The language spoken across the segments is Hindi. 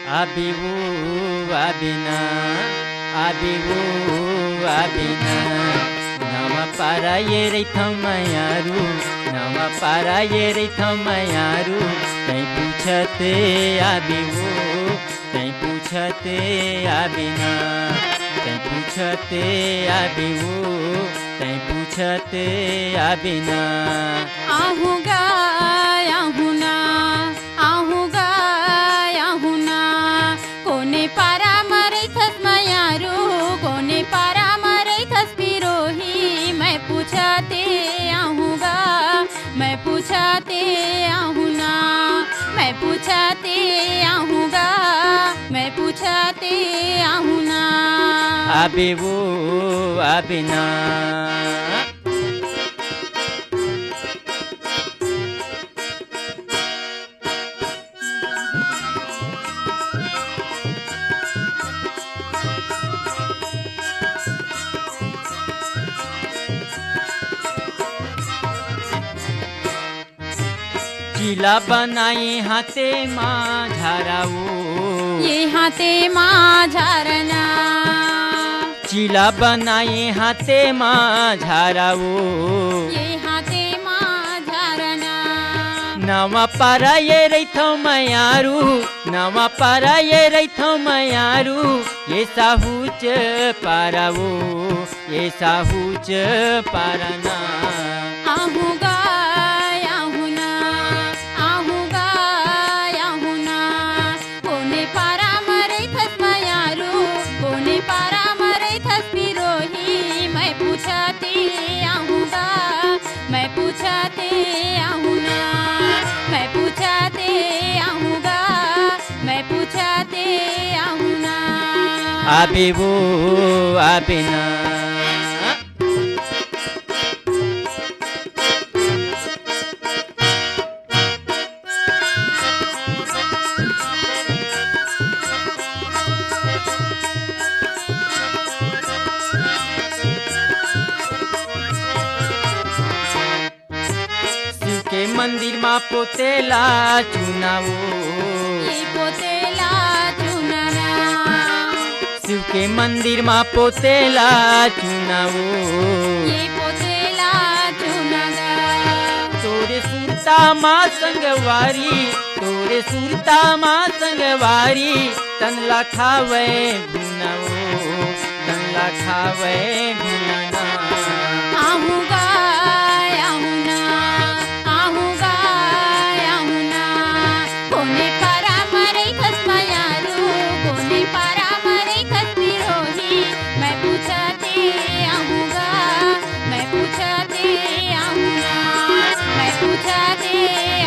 Abibu abina, abibu abina. Nama para yeri thamayaru, nama para yeri thamayaru. तै पूछते abibu, तै पूछते abina, तै पूछते abibu, तै पूछते abina. आहूगा आहुना आहूगा आहुना कोने पारा मरे थस मयारू कोने पारा मरे थस पिरोही मैं पूछते आहूगा मैं पूछते आहुना मैं पूछते आहूगा मैं पूछते आहुना Abibu abina. चिला बनाई हाथे माँ झाराऊ, ये हाथे माँ झारना चिला बनाई हाथे माँ झाराऊ. ये हाथे माँ झारना नवा पारा ये रैथो मयारू, नवा पारा ये रैथो मयारू. ये साहूच पाराऊ, ये साहूच पारना. आहूगा आहुना आहूगा आहुना कोने पारा मरे थस मयारू कोने पारा मरे थस पिरोही मैं पूछते आहूगा मैं पूछते आहुना मैं पूछते आहूगा मैं पूछते आहुना Abibu abina. शिव के मंदिर माँ पोतेला चुनावो, ये पोतेला चुनना शिव के मंदिर माँ पोतेला चुनावो. ये पोतेला चुनना तोरे सुरता माँ संगवारी, तोरे सुरता माँ संगवारी. तन ला खावे गुनावो, तन ला खावे गुनाना. आहूगा आहुना आहूगा आहुना कोने पारा मरे थस मयारू कोने पारा मरे थस पिरोही मैं पूछते आहूगा मैं पूछते आहुना मैं पूछते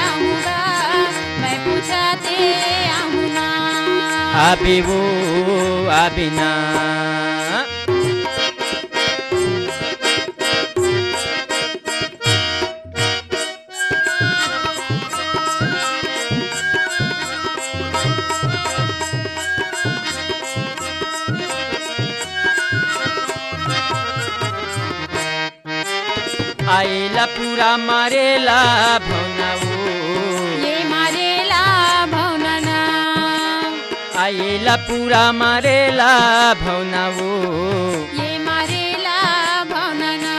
आहूगा मैं पूछते आहुना Abibu abina. आइला पूरा मारेला भौनाऊ, ये मारेला भौनना आइला पूरा मारेला भौनाऊ. ये मारेला भौनना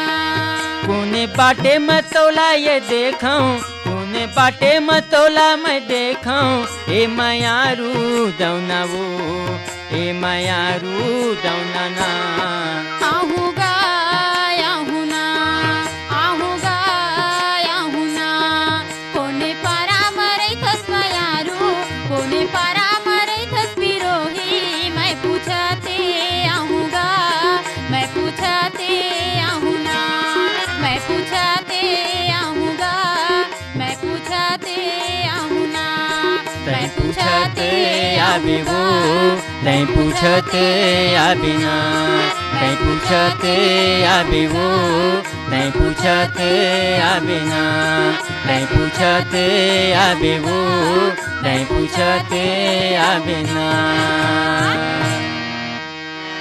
कोने बाटे मतोला ये देखूं, कोने बाटे मतोला मैं देखूं. ए मयारू दौनावो, ए मयारू दौनाना. आहूगा आहुना आहूगा आहुना कोने पारा मरे थस मयारू कोने पारा मरे थस पिरोही मैं पूछते आहूगा मैं पूछते आहुना मैं पूछते आहूगा मैं पूछते आहुना तै पूछते आबिबू, तै पूछते आबिना. तै पूछते आबिबू, तै पूछते आबिना. तै पूछते आबिबू, तै पूछते आबिना.